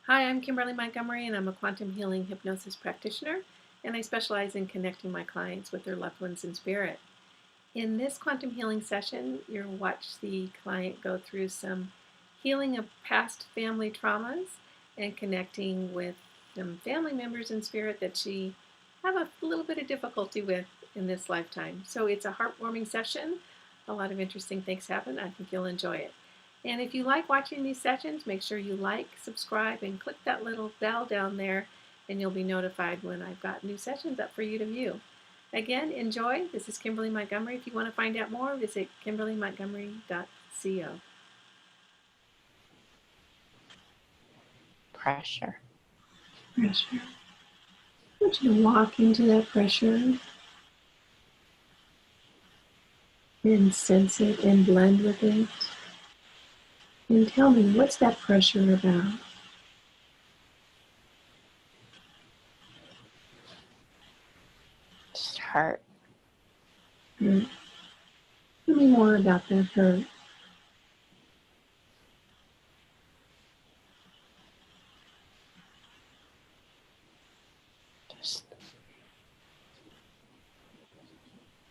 Hi, I'm Kimberly Montgomery, and I'm a quantum healing hypnosis practitioner, and I specialize in connecting my clients with their loved ones in spirit. In this quantum healing session, you'll watch the client go through some healing of past family traumas and connecting with some family members in spirit that she had a little bit of difficulty with in this lifetime. So it's a heartwarming session. A lot of interesting things happen. I think you'll enjoy it. And if you like watching these sessions, make sure you like, subscribe, and click that little bell down there, and you'll be notified when I've got new sessions up for you to view. Again, enjoy. This is Kimberly Montgomery. If you want to find out more, visit kimberlymontgomery.co. Pressure. Pressure. I want you to walk into that pressure and sense it and blend with it. And tell me, what's that pressure about? Just hurt. Hurt. Tell me more about that hurt. Just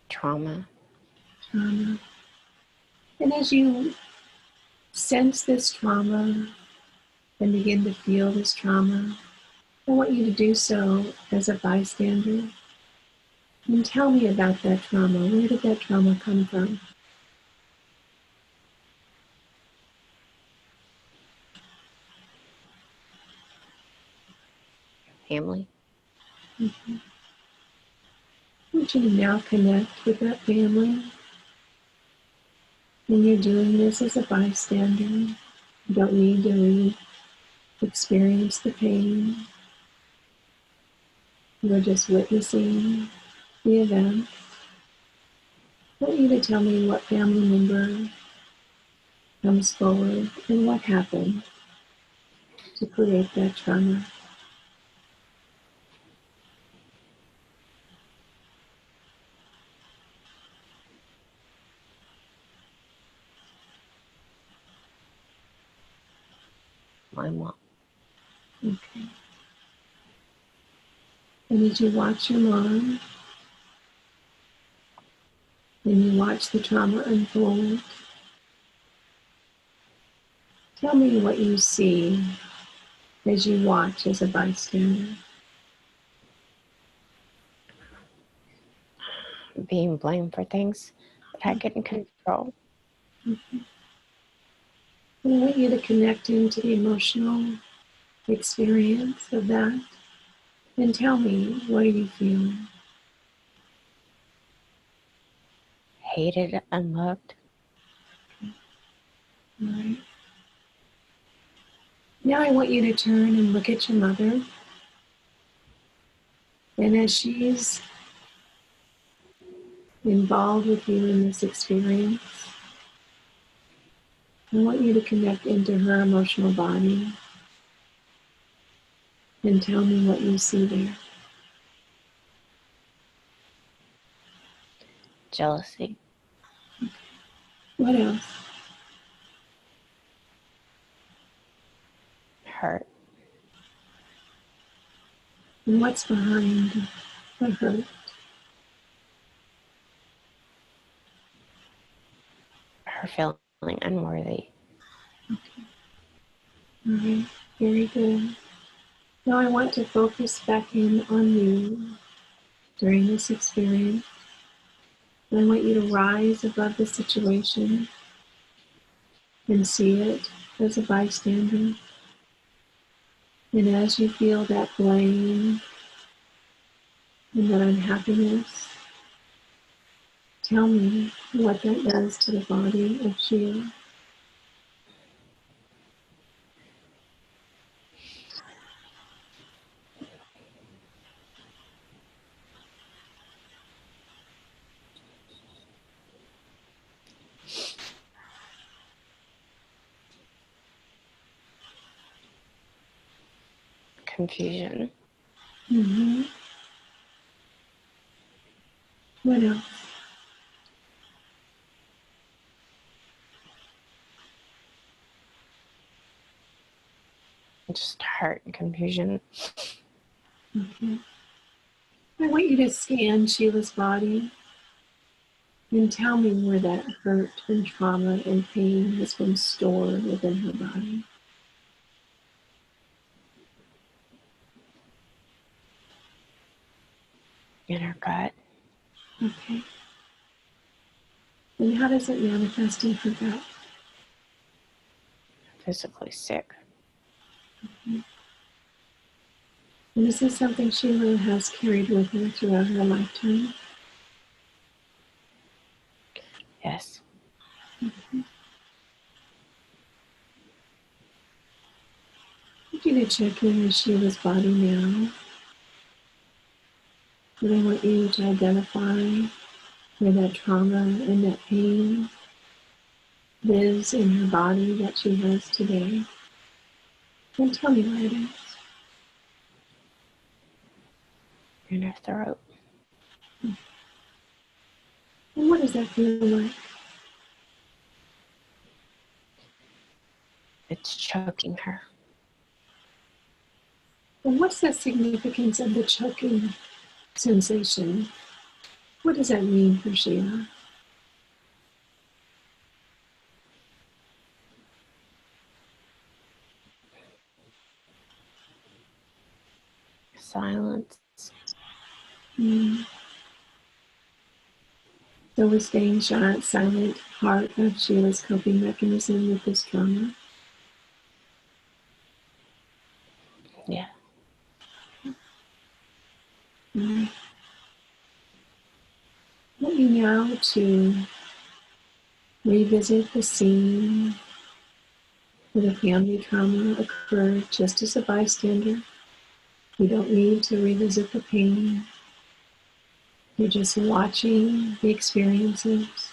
trauma. Trauma. And as you sense this trauma and begin to feel this trauma, I want you to do so as a bystander. And tell me about that trauma. Where did that trauma come from? Family. Mm-hmm. I want you to now connect with that family. And you're doing this as a bystander. You don't need to experience the pain. You're just witnessing the event. I want you to tell me what family member comes forward and what happened to create that trauma. My mom. Okay. And as you watch your mom, and you watch the trauma unfold, tell me what you see as you watch as a bystander. Being blamed for things that I couldn't control. Mm-hmm. I want you to connect into the emotional experience of that and tell me, what are you feeling? Hated, unloved. All right. Now I want you to turn and look at your mother. And as she's involved with you in this experience, I want you to connect into her emotional body and tell me what you see there. Jealousy. What else? Hurt. And what's behind the hurt? Her feeling unworthy. Okay. All right. Very good. Now I want to focus back in on you during this experience. And I want you to rise above the situation and see it as a bystander. And as you feel that blame and that unhappiness, tell me what that does to the body of Sheila. Confusion. Mm-hmm. What else? Just hurt and confusion. Okay. I want you to scan Sheila's body and tell me where that hurt and trauma and pain has been stored within her body. In her gut. Okay. And how does it manifest in her gut? Physically sick. Okay. And is this something Sheila has carried with her throughout her lifetime? Yes. Okay. I want you to check in with Sheila's body now. And I want you to identify where that trauma and that pain lives in her body that she has today. And tell me where it is. In her throat. And what does that feel like? It's choking her. And what's the significance of the choking sensation? What does that mean for Sheila? Silence. So we're staying silent, part of Sheila's coping mechanism with this trauma. Yeah. I want you now to revisit the scene where the family trauma occurred just as a bystander. You don't need to revisit the pain. You're just watching the experiences.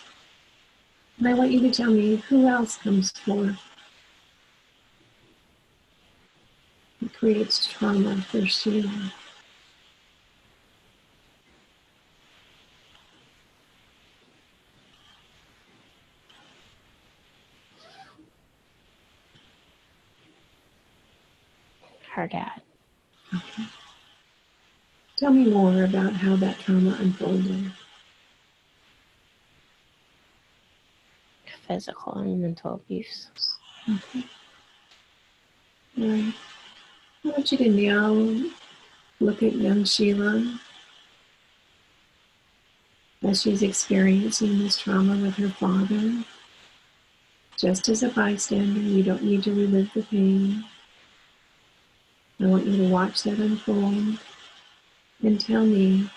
And I want you to tell me who else comes forth. It creates trauma for Sheila. Her dad. Okay. Tell me more about how that trauma unfolded. Physical and mental abuse. Okay. All right. I want you to now look at young Sheila as she's experiencing this trauma with her father. Just as a bystander, you don't need to relive the pain. I want you to watch that unfold and tell me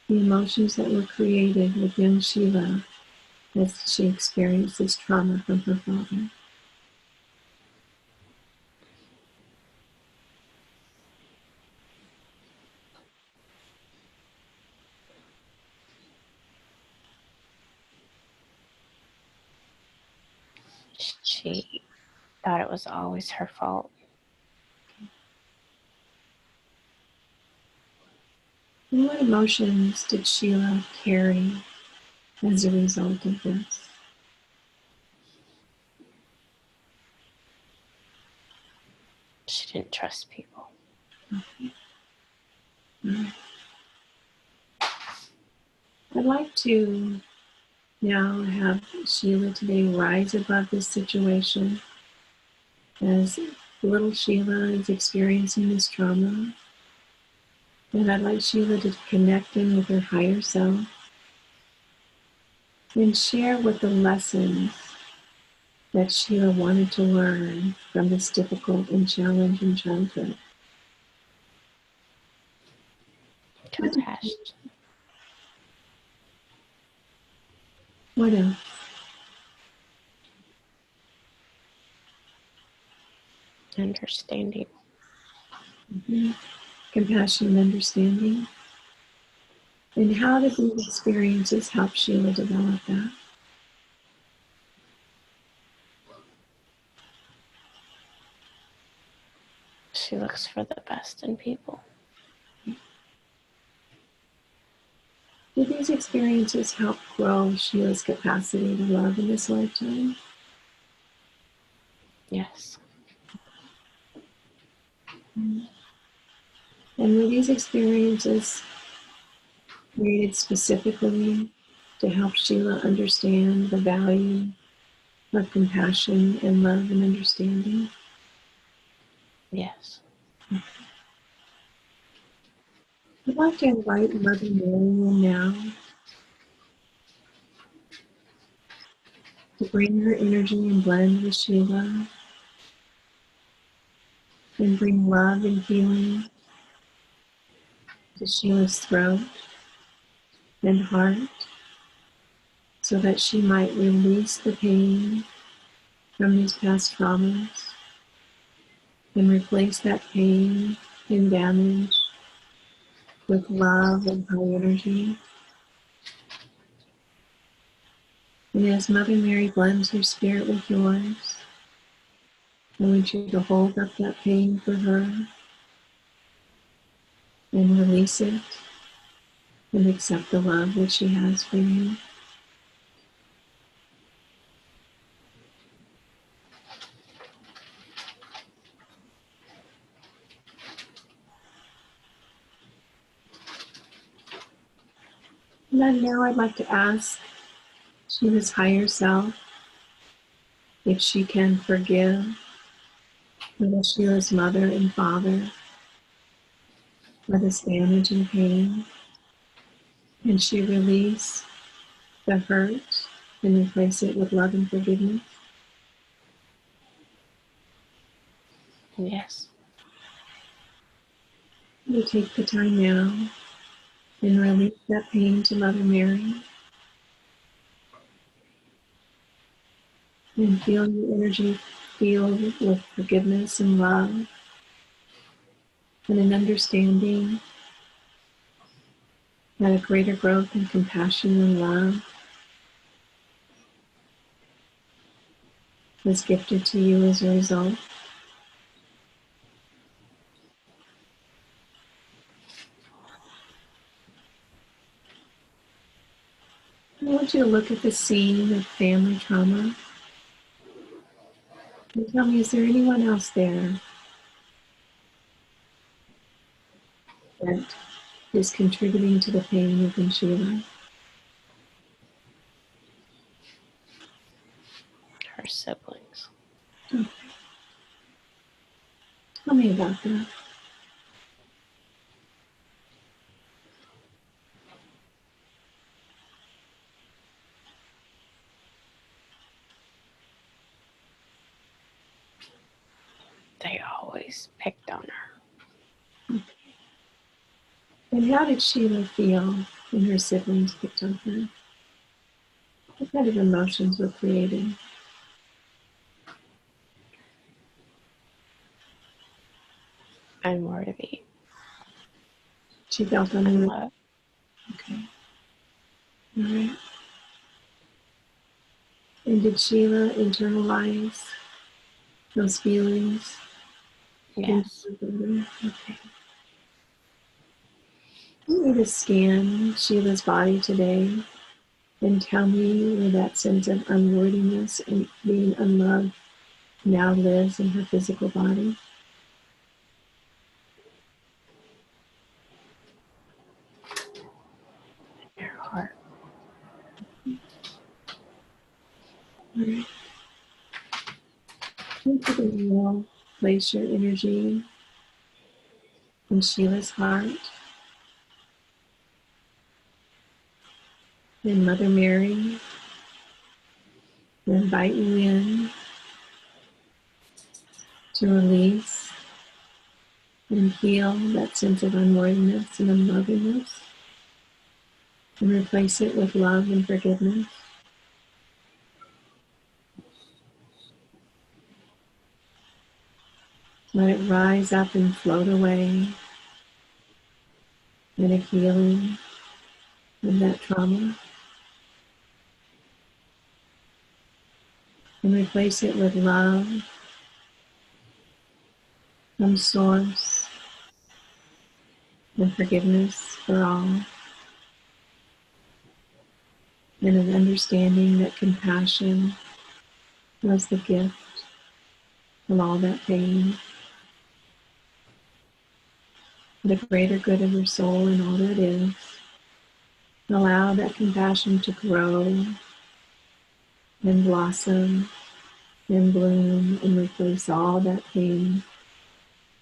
the emotions that were created with young Sheila as she experienced this trauma from her father. She thought it was always her fault. And what emotions did Sheila carry as a result of this? She didn't trust people. Okay. I'd like to now have Sheila today rise above this situation as little Sheila is experiencing this trauma. And I'd like Sheila to connect in with her higher self and share what the lessons that Sheila wanted to learn from this difficult and challenging childhood. Compassion. What else? Understanding. Compassion and understanding. And how did these experiences help Sheila develop that? She looks for the best in people. Did these experiences help grow Sheila's capacity to love in this lifetime? Yes. And were these experiences created specifically to help Sheila understand the value of compassion and love and understanding? Yes. I'd like to invite Mother Mary in now to bring her energy and blend with Sheila and bring love and healing to Sheila's throat and heart so that she might release the pain from these past traumas and replace that pain and damage with love and high energy. And as Mother Mary blends her spirit with yours, I want you to hold up that pain for her and release it and accept the love that she has for you. And then now I'd like to ask Sheila's higher self if she can forgive little Sheila's mother and father for this damage and pain. And she release the hurt and replace it with love and forgiveness. Yes. You take the time now and release that pain to Mother Mary and feel your energy filled with forgiveness and love and an understanding that a greater growth in compassion and love was gifted to you as a result. I want you to look at the scene of family trauma and tell me, is there anyone else there that is contributing to the pain within Sheila? Her siblings. Okay. Tell me about that. They always picked on her. And how did Sheila feel when her siblings picked on her? What kind of emotions were created? Unworthy. She felt unworthy. Unloved. Okay. All right. And did Sheila internalize those feelings? Yes. Okay. I want you to scan Sheila's body today and tell me where that sense of unworthiness and being unloved now lives in her physical body. Her heart. All right. Into the wheel, place your energy in Sheila's heart. And Mother Mary will invite you in to release and heal that sense of unworthiness and unlovingness and replace it with love and forgiveness. Let it rise up and float away in a healing of that trauma. And replace it with love from Source and forgiveness for all. And an understanding that compassion was the gift of all that pain. for the greater good of your soul and all that is. Allow that compassion to grow and blossom and bloom and replace all that pain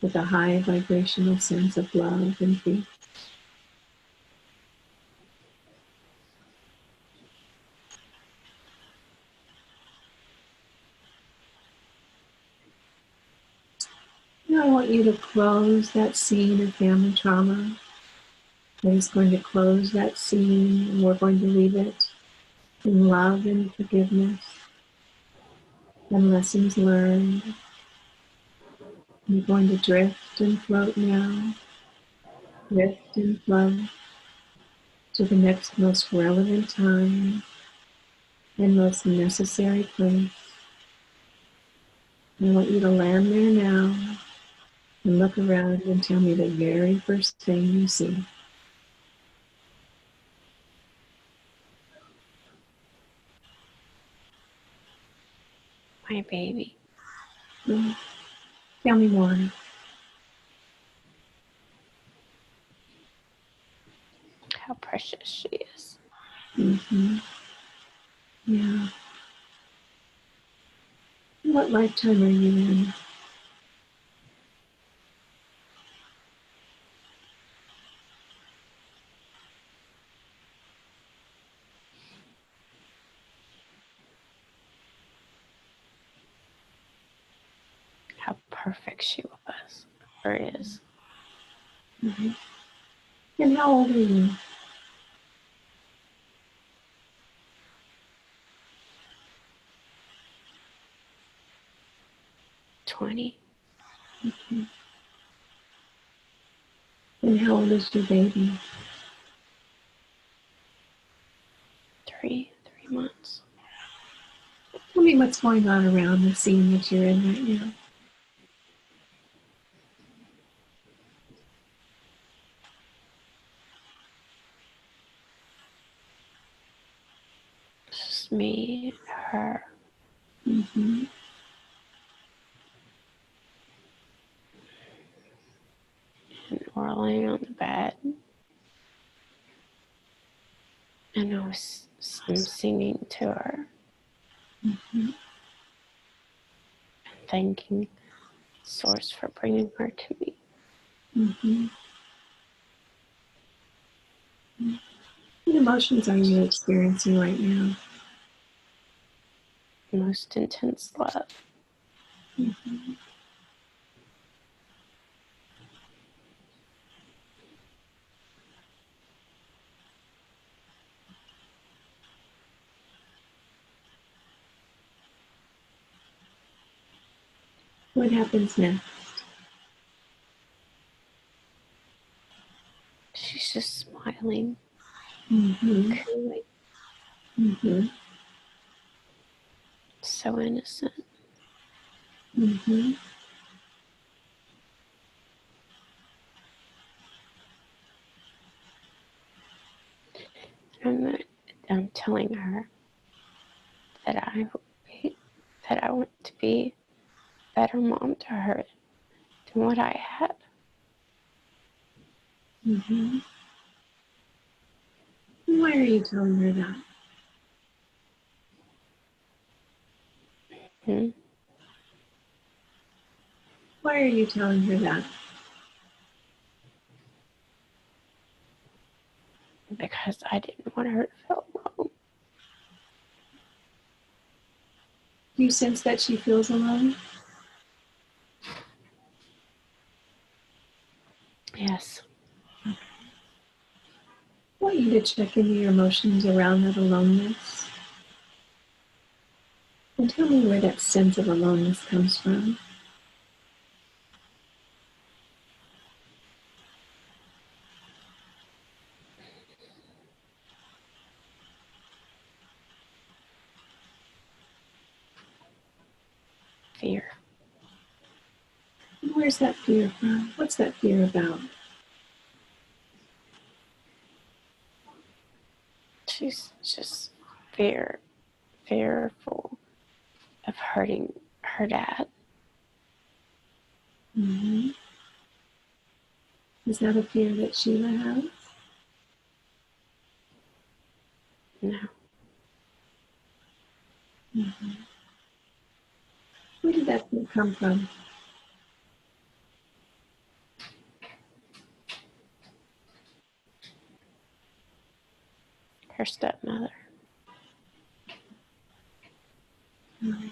with a high vibrational sense of love and peace. Now I want you to close that scene of family trauma. I'm just going to close that scene, and we're going to leave it in love and forgiveness and lessons learned. You're going to drift and float now, drift and float to the next most relevant time and most necessary place. I want you to land there now and look around and tell me the very first thing you see. My baby. Tell me more. How precious she is. Mm-hmm. Yeah. What lifetime are you in? How perfect she was or is. Mm-hmm. And how old are you? 20. Mm-hmm. And how old is your baby? 3 months. Tell me what's going on around the scene that you're in right now. It's just me, her. Mm-hmm. And we're laying on the bed. And I'm singing to her. Mm-hmm. And thanking Source for bringing her to me. Mm-hmm. What emotions are you experiencing right now? Most intense love. Mm-hmm. What happens next? She's just smiling, Mm-hmm. cooing, Mm-hmm. so innocent. Mm-hmm. I'm telling her that I want to be a better mom to her than what I had. Mm-hmm. Why are you telling her that? Hmm? Why are you telling her that? Because I didn't want her to feel alone. Do you sense that she feels alone? Yes. I want you to check into your emotions around that aloneness. And tell me where that sense of aloneness comes from. Fear. Where's that fear from? What's that fear about? She's just fearful of hurting her dad. Mm-hmm. Is that a fear that Sheila has? No. Mm-hmm. Where did that fear come from? Her stepmother. Mm-hmm.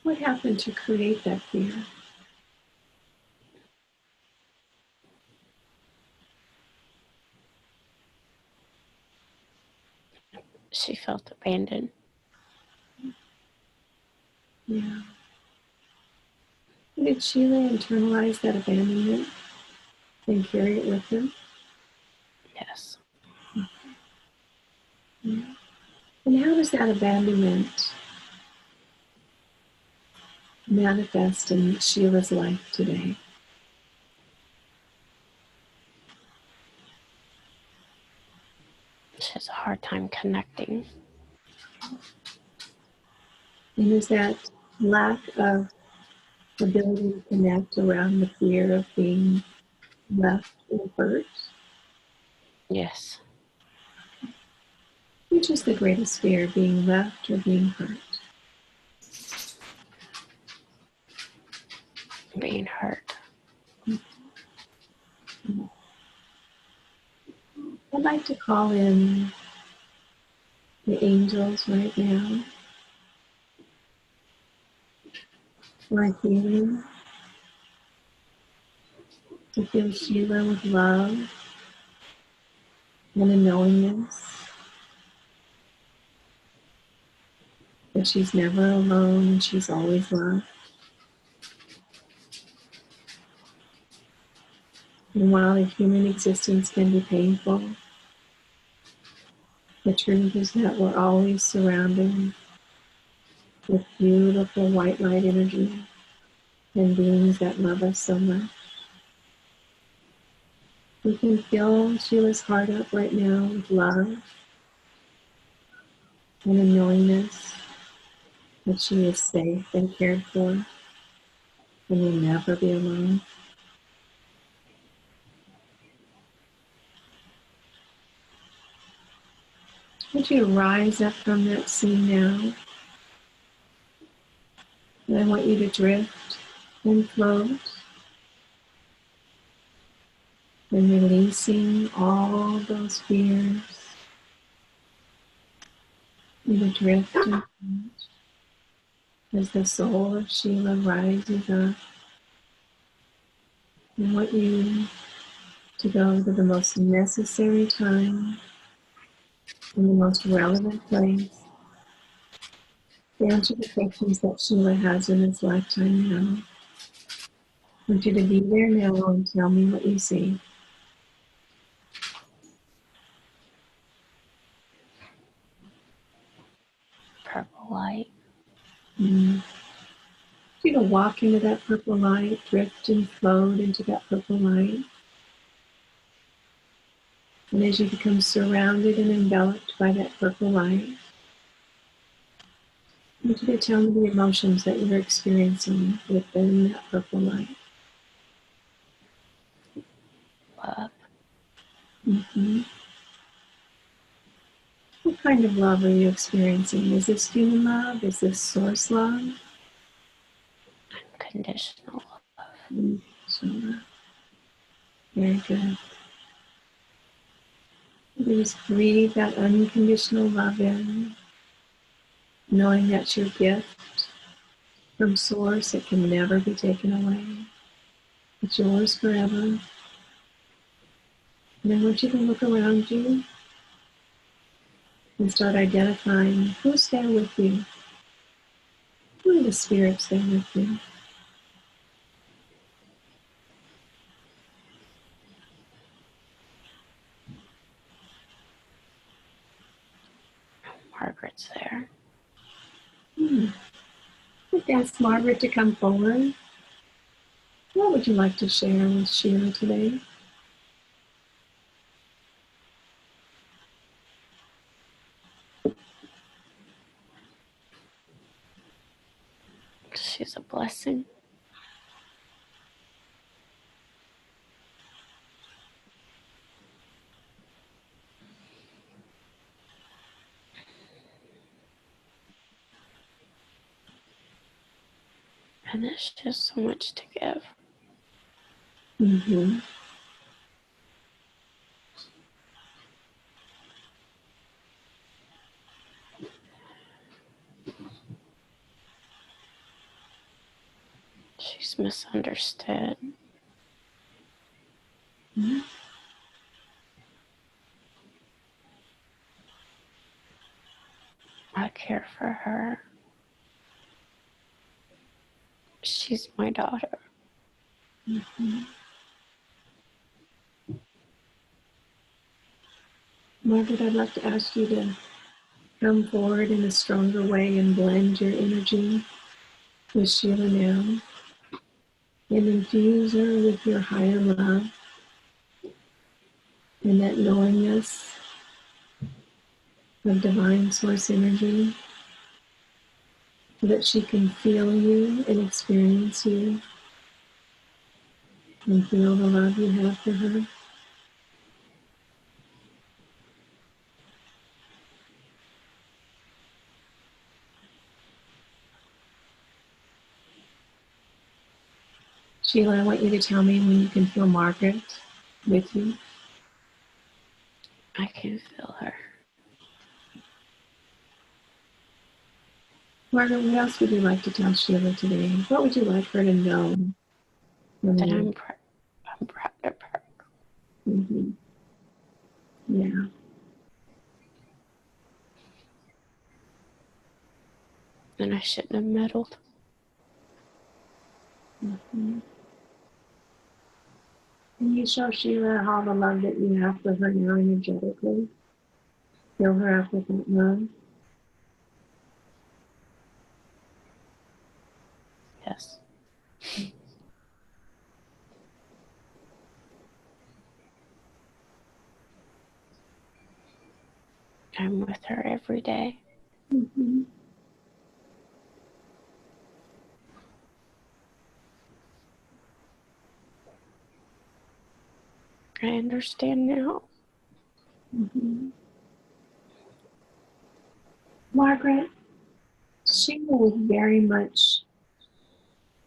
What happened to create that fear? She felt abandoned. Yeah. Did Sheila internalize that abandonment and carry it with her? Yes. Yeah. And how does that abandonment manifest in Sheila's life today? She has a hard time connecting. And is that lack of ability to connect around the fear of being left or hurt? Yes. Which is the greatest fear, being left or being hurt? Being hurt. I'd like to call in the angels right now for a healing, to fill Sheila with love and a knowingness that she's never alone and she's always loved. And while the human existence can be painful, the truth is that we're always surrounded with beautiful white light energy and beings that love us so much. We can fill Sheila's heart up right now with love and a knowingness that she is safe and cared for and will never be alone. Would you rise up from that scene now? And I want you to drift and float and releasing all those fears. You would drift and float as the soul of Sheila rises up. I want you to go to the most necessary time in the most relevant place to answer the questions that Sheila has in this lifetime now. I want you to be there now and tell me what you see. Purple light. I want you to walk into that purple light, drift and float into that purple light. And as you become surrounded and enveloped by that purple light, I want you to tell me the emotions that you're experiencing within that purple light. Love. Mm-hmm. What kind of love are you experiencing? Is this human love? Is this source love? Unconditional love. Unconditional love. Very good. Just breathe that unconditional love in, knowing that's your gift from source. It can never be taken away. It's yours forever. And I want you to look around you and start identifying who's there with you. Who are the spirits there with you? Margaret's there. I'd ask Margaret to come forward. What would you like to share with Sheila today? She's a blessing. And there's just so much to give. Mm-hmm. She's misunderstood. Mm-hmm. I care for her. She's my daughter. Mm-hmm. Margaret, I'd like to ask you to come forward in a stronger way and blend your energy with Sheila now and infuse her with your higher love and that knowingness of divine source energy so that she can feel you and experience you and feel the love you have for her. Sheila, I want you to tell me when you can feel Margaret with you. I can feel her. Margaret, what else would you like to tell Sheila today? What would you like her to know from That you? I'm proud of her. Mm-hmm. Yeah. And I shouldn't have meddled. Mm-hmm. Can you show Sheila all the love that you have for her now energetically? Fill her up with that love. Yes. I'm with her every day. Mm-hmm. I understand now. Mm-hmm. Margaret, Sheila would very much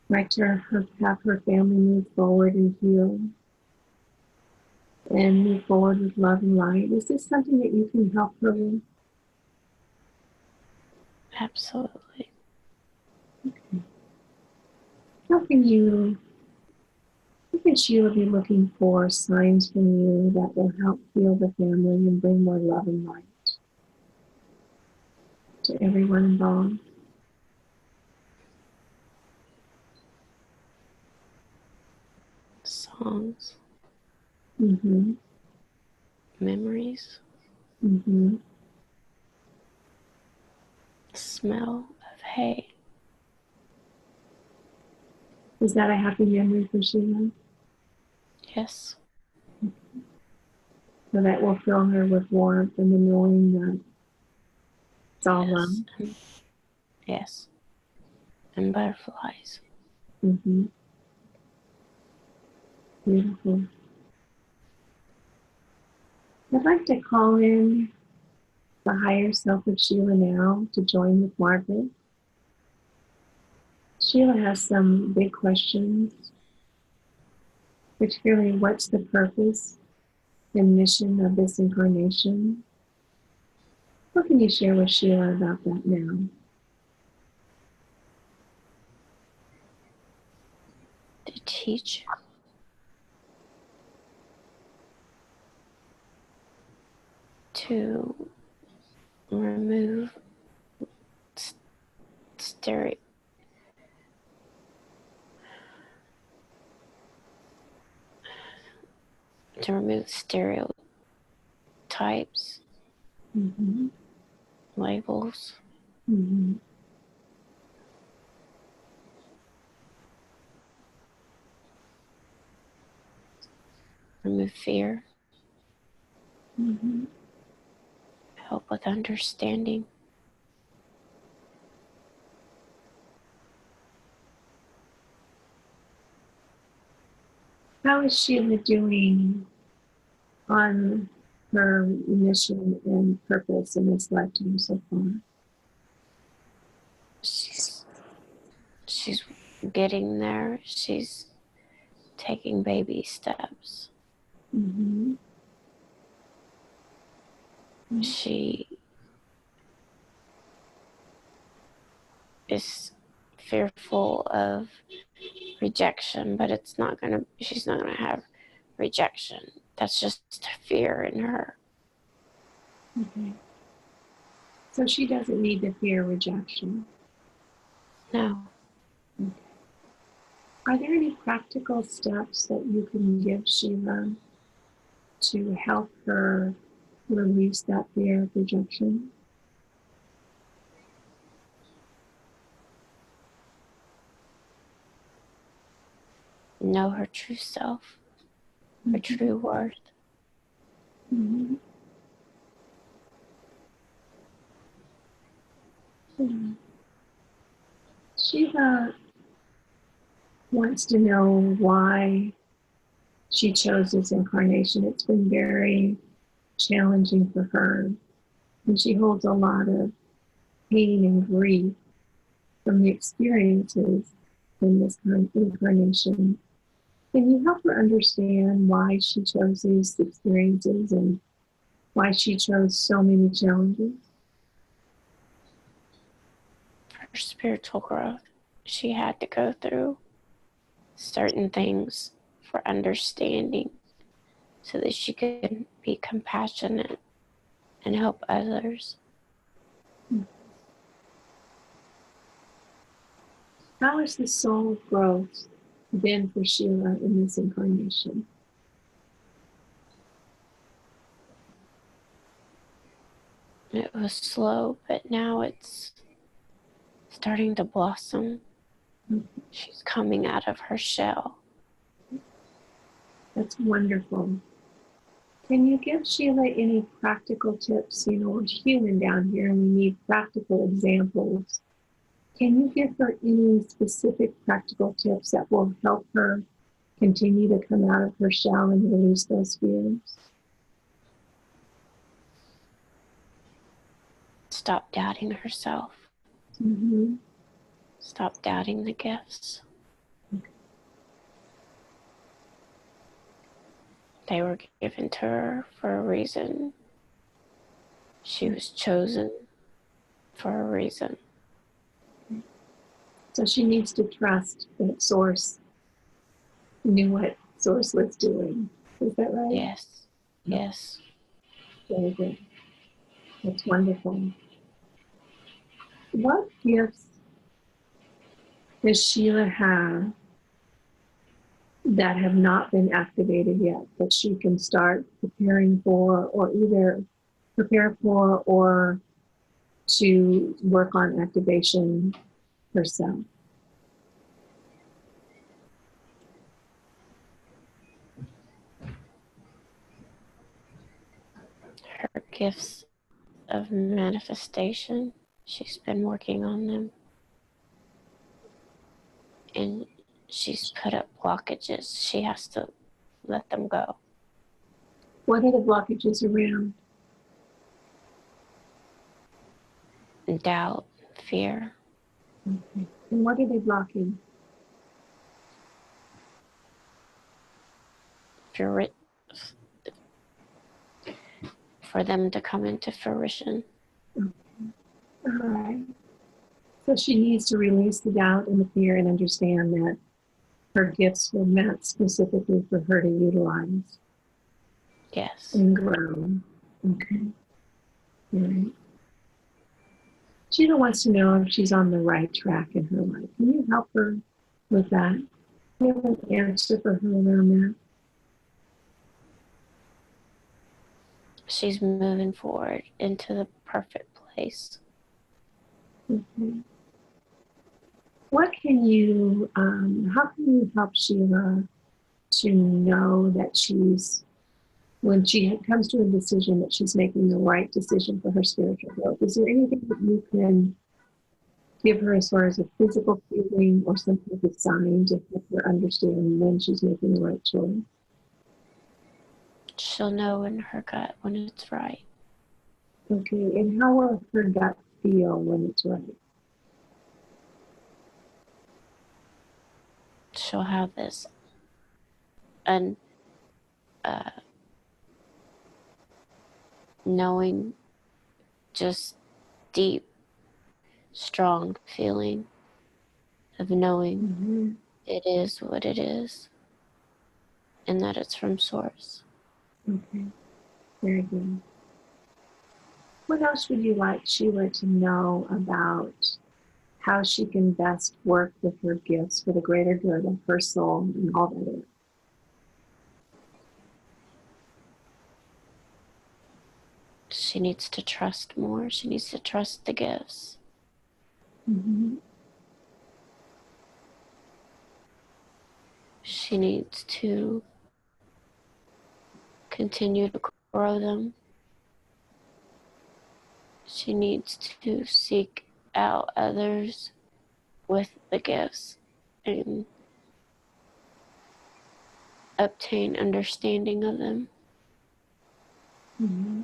like to have her family move forward and heal and move forward with love and light. Is this something that you can help her with? Absolutely. How can Sheila be looking for signs from you that will help heal the family and bring more love and light to everyone involved? Songs, Mm-hmm. memories, Mm-hmm. smell of hay. Is that a happy memory for Sheila? Yes. So that will fill her with warmth and the knowing that it's all love. Yes. Yes. And butterflies. Mm-hmm. Beautiful. I'd like to call in the higher self of Sheila now to join with Margaret. Sheila has some big questions, particularly what's the purpose and mission of this incarnation? What can you share with Sheila about that now? To teach. To remove stereo. To remove stereotypes, Mm-hmm. labels, Mm-hmm. remove fear, Mm-hmm. help with understanding. How is Sheila doing on her mission and purpose in this lifetime so far? She's getting there. She's taking baby steps. Mm-hmm. She is fearful of rejection, but she's not gonna have rejection. That's just fear in her. Okay. So she doesn't need to fear rejection. No. Okay. Are there any practical steps that you can give Sheila to help her release that fear of rejection? Know her true self, her true worth. Mm-hmm. Yeah. Sheila wants to know why she chose this incarnation. It's been very challenging for her, and she holds a lot of pain and grief from the experiences in this incarnation. Can you help her understand why she chose these experiences and why she chose so many challenges? For spiritual growth, she had to go through certain things for understanding so that she could be compassionate and help others. How has the soul growth been for Sheila in this incarnation? It was slow, but now it's starting to blossom. She's coming out of her shell. That's wonderful. Can you give Sheila any practical tips? You know, we're human down here and we need practical examples. Can you give her any specific practical tips that will help her continue to come out of her shell and release those fears? Stop doubting herself. Mm-hmm. Stop doubting the gifts. They were given to her for a reason. She was chosen for a reason. So she needs to trust that Source knew what Source was doing. Is that right? Yes. Yes. Very good. That's wonderful. What gifts does Sheila have that have not been activated yet that she can start preparing for, or either prepare for or to work on activation herself? Her gifts of manifestation, she's been working on them. And she's put up blockages. She has to let them go. What are the blockages around? Doubt, fear. Okay. And what are they blocking? For them to come into fruition. Okay. All right. So she needs to release the doubt and the fear and understand that her gifts were meant specifically for her to utilize. Yes. And grow. Okay. All right. Sheila wants to know if she's on the right track in her life. Can you help her with that? Do you have an answer for her around that? She's moving forward into the perfect place. Okay. What can you, how can you help Sheila to know that when she comes to a decision, that she's making the right decision for her spiritual growth? Is there anything that you can give her as far as a physical feeling or some type of sign to help her understand when she's making the right choice? She'll know in her gut when it's right. Okay, and how will her gut feel when it's right? she'll have this un knowing, just deep, strong feeling of knowing Mm-hmm. it is what it is and that it's from source. Okay. Very good. What else would you like Sheila to know about how she can best work with her gifts for the greater good of her soul and all that is? She needs to trust more. She needs to trust the gifts. Mm-hmm. She needs to continue to grow them. She needs to seek out others with the gifts and obtain understanding of them. Mm-hmm.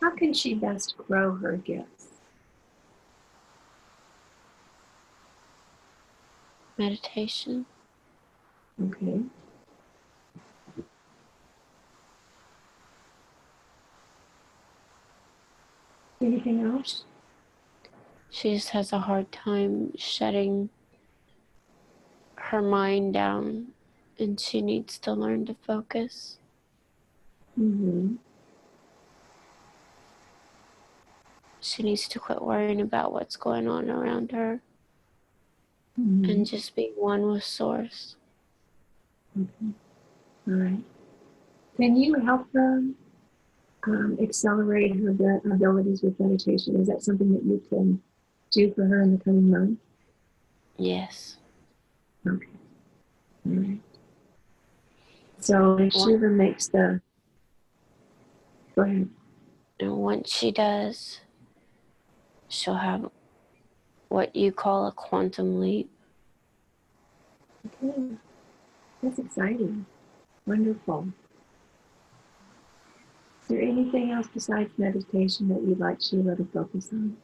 How can she best grow her gifts? Meditation. Okay. Anything else? She just has a hard time shutting her mind down, and she needs to learn to focus. Mm-hmm. She needs to quit worrying about what's going on around her Mm-hmm. and just be one with source. Okay. All right. Can you help her accelerate her abilities with meditation? Is that something that you can do for her in the coming month? Yes. Okay. All right. So if Shiva makes the, go ahead. And once she does, she'll have what you call a quantum leap. Okay. That's exciting. Wonderful. Is there anything else besides meditation that you'd like Sheila to focus on?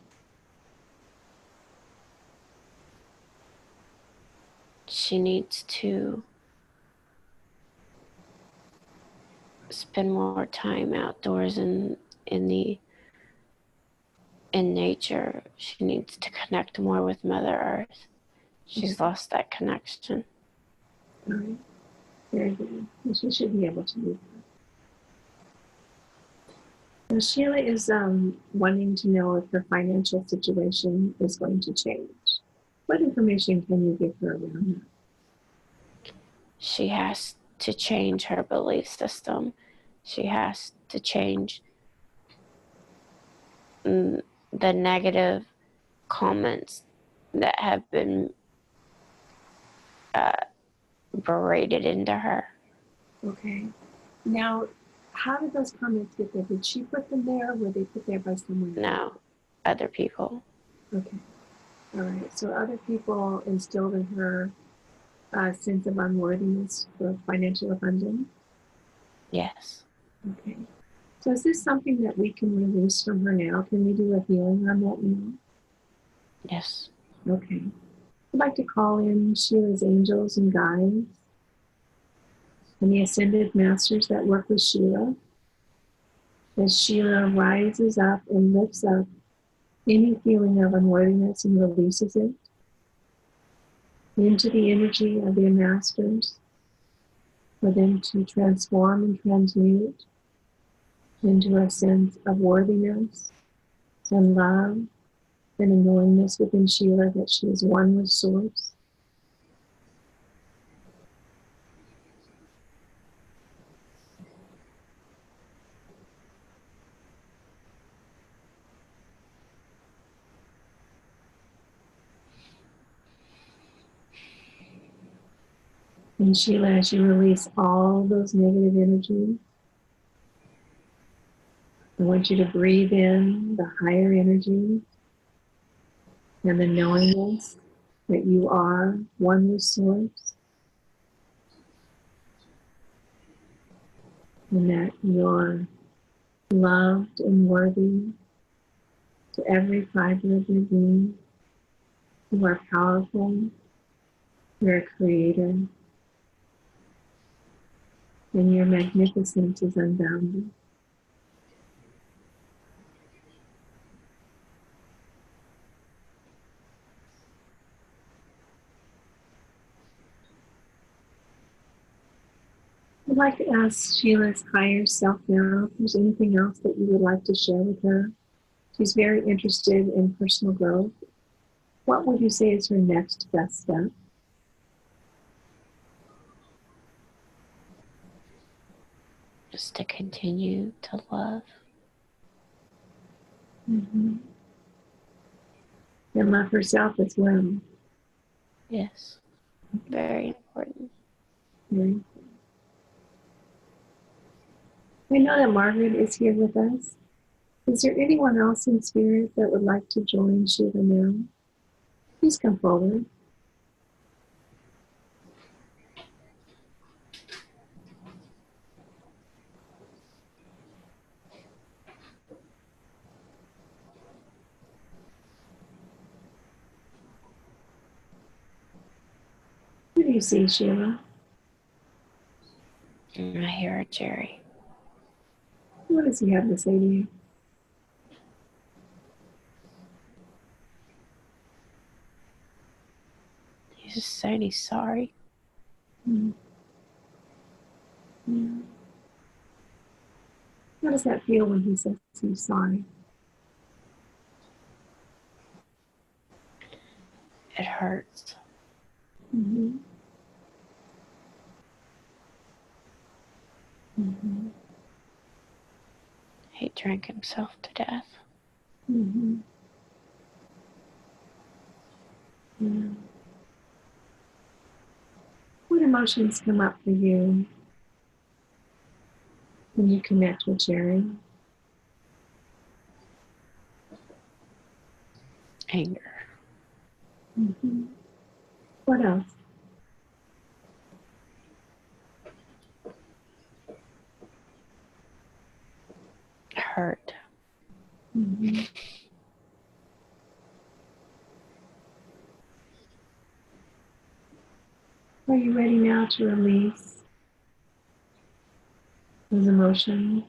She needs to spend more time outdoors in nature. She needs to connect more with Mother Earth. She's lost that connection. All right. Very good. And she should be able to do that. And Sheila is wanting to know if her financial situation is going to change. What information can you give her around that? She has to change her belief system. She has to change the negative comments that have been berated into her. Okay. Now, how did those comments get there? Did she put them there, or were they put there by someone else? No, other people. Okay. All right. So other people instilled in her a sense of unworthiness for financial abundance? Yes. Okay. So is this something that we can release from her now? Can we do a healing on that now? Yes. Okay. I'd like to call in Sheila's angels and guides and the ascended masters that work with Sheila. As Sheila rises up and lifts up any feeling of unworthiness and releases it into the energy of their masters for them to transform and transmute into a sense of worthiness and love and a knowingness within Sheila that she is one with Source. And Sheila, as you release all those negative energies, I want you to breathe in the higher energy and the knowingness that you are one with Source and that you're loved and worthy to every fiber of your being. You are powerful. You're a creator, and your magnificence is unbounded. I'd like to ask Sheila's higher self now if there's anything else that you would like to share with her. She's very interested in personal growth. What would you say is her next best step? Just to continue to love. Mm-hmm. And love herself as well. Yes. Very important. Very. I know that Margaret is here with us. Is there anyone else in spirit that would like to join Sheila now? Please come forward. Who do you see, Sheila? I hear Jerry. What does he have to say to you? He's just saying he's sorry. Mm. Yeah. How does that feel when he says he's sorry? It hurts. Mm-hmm. Mm-hmm. He drank himself to death. Mm-hmm. Yeah. What emotions come up for you when you connect with Jerry? Anger. Mm-hmm. What else? Hurt. Mm-hmm. Are you ready now to release those emotions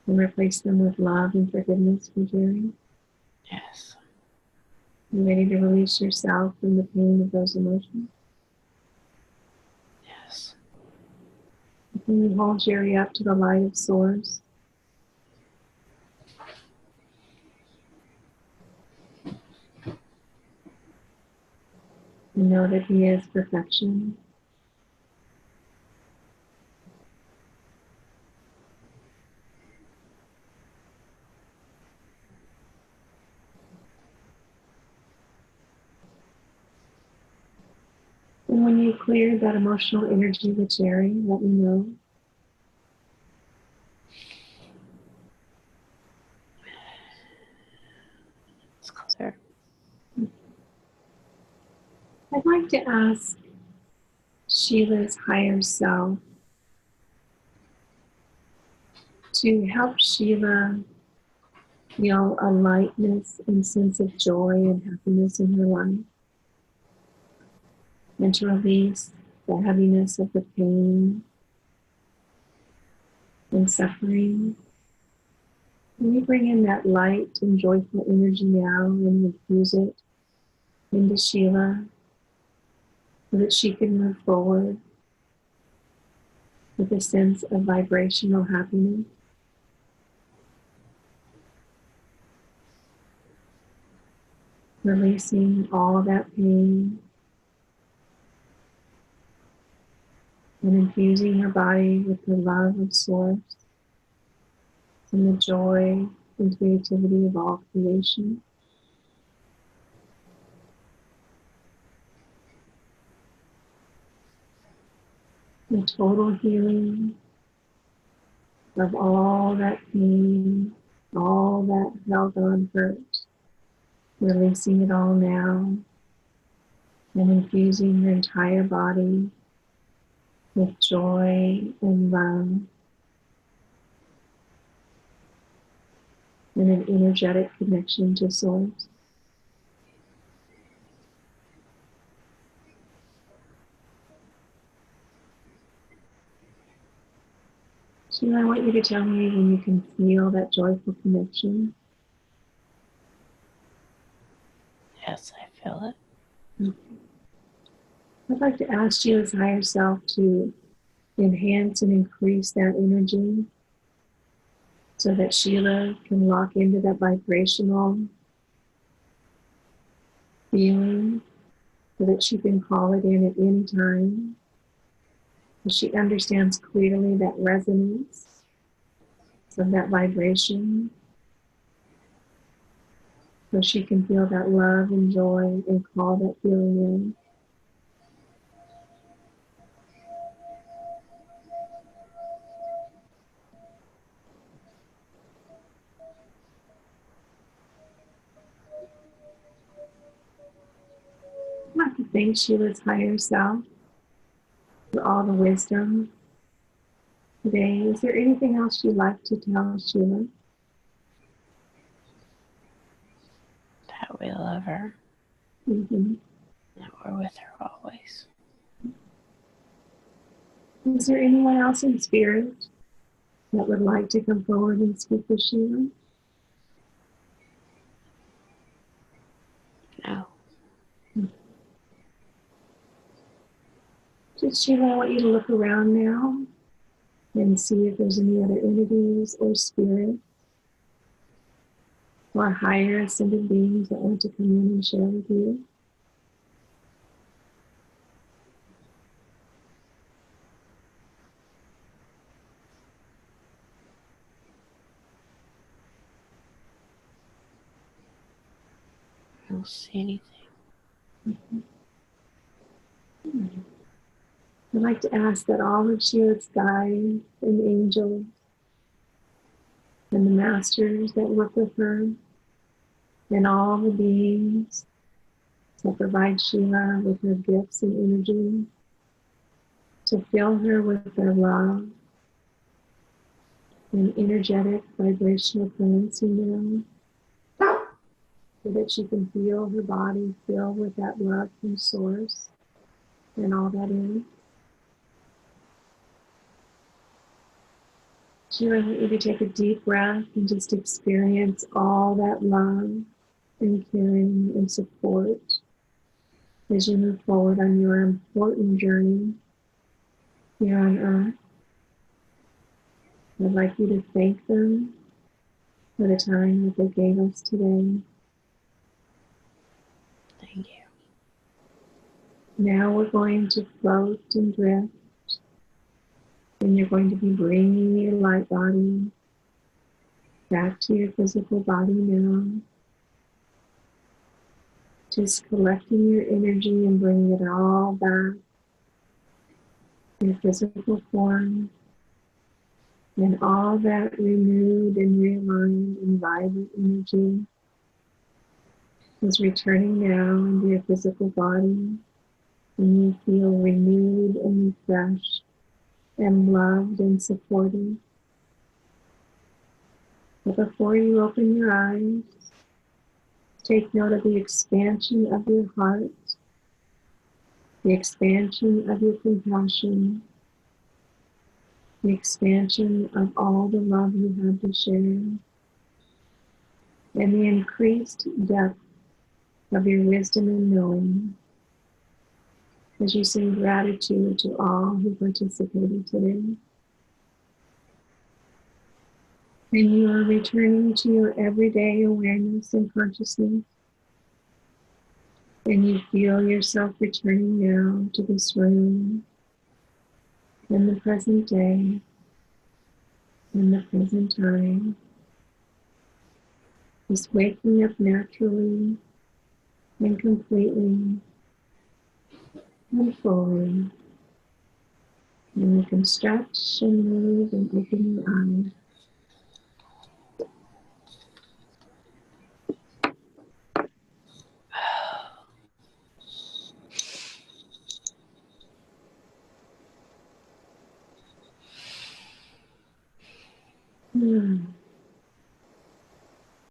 and replace them with love and forgiveness for Jerry? Yes. You ready to release yourself from the pain of those emotions? Yes. Can you hold Jerry up to the light of Source? And know that he is perfection. And when you clear that emotional energy with Jerry, let me know. It's clear. I'd like to ask Sheila's higher self to help Sheila feel a lightness and sense of joy and happiness in her life, and to release the heaviness of the pain and suffering. And we bring in that light and joyful energy now and infuse it into Sheila so that she can move forward with a sense of vibrational happiness. Releasing all that pain and infusing her body with the love of Source and the joy and creativity of all creation. The total healing of all that pain, all that held on hurt, releasing it all now and infusing her entire body with joy and love and an energetic connection to Source. Sheila, I want you to tell me when you can feel that joyful connection. Yes, I feel it. Okay. I'd like to ask Sheila's higher self to enhance and increase that energy so that Sheila can lock into that vibrational feeling so that she can call it in at any time. And she understands clearly that resonance of that vibration so she can feel that love and joy and call that feeling in. I'd like to thank Sheila's higher self for all the wisdom today. Is there anything else you'd like to tell Sheila? That we love her. Mm-hmm. That we're with her always. Is there anyone else in spirit that would like to come forward and speak with Sheila? No. Just Sheila, I want you to look around now and see if there's any other entities or spirits or higher ascended beings that want to come in and share with you. I don't see anything. I'd like to ask that all of Sheila's guides and angels and the masters that work with her and all the beings that provide Sheila with her gifts and energy to fill her with their love and energetic vibrational currency now so that she can feel her body filled with that love from source and all that is. Sheila, I want you to take a deep breath and just experience all that love and caring and support as you move forward on your important journey here on Earth. I'd like you to thank them for the time that they gave us today. Thank you. Now we're going to float and drift, and you're going to be bringing your light body back to your physical body now. Just collecting your energy and bringing it all back to your physical form. And all that renewed and realigned and vibrant energy is returning now into your physical body. And you feel renewed and refreshed and loved and supported. But before you open your eyes, take note of the expansion of your heart, the expansion of your compassion, the expansion of all the love you have to share, and the increased depth of your wisdom and knowing as you send gratitude to all who participated today. And you are returning to your everyday awareness and consciousness. And you feel yourself returning now to this room in the present day, in the present time. Just waking up naturally and completely and fully. And you can stretch and move and open your eyes.